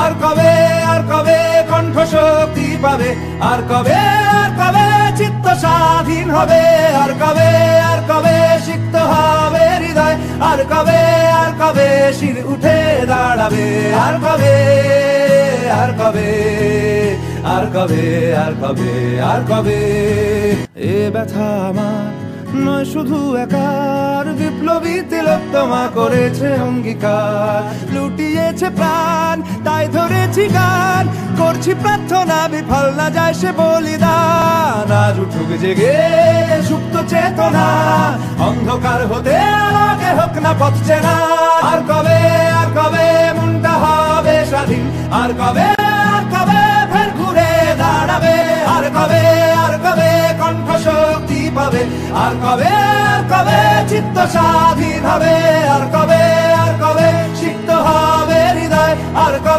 আর কবে কণ্ঠ শক্তি পাবে, আর কবে চিত্ত স্বাধীন হবে, আর কবে সিক্ত হবে হৃদয়, আর কবে শির উঠে দাঁড়াবে, আর কবে এ ব্যথা আমার নয় শুধু একার, বিপ্লবী তিলোত্তমা করেছে অঙ্গীকার, লুটিয়েছে প্রাণ তাই ধরেছি গান, করছি প্রার্থনা বিফল না যায় সে বলিদান। আজ উঠুক জেগে সুপ্ত চেতনা, অন্ধকার হতে আলোকে হোক না পথ চেনা, আর কবে মনটা হবে স্বাধীন, আর কবে ফের ঘুরে দাঁড়াবে, আর কবে কণ্ঠ শক্তি পাবে, আর কবে চিত্ত স্বাধীন হবে, আর কবে সিক্ত হবে হৃদয়, আর কবে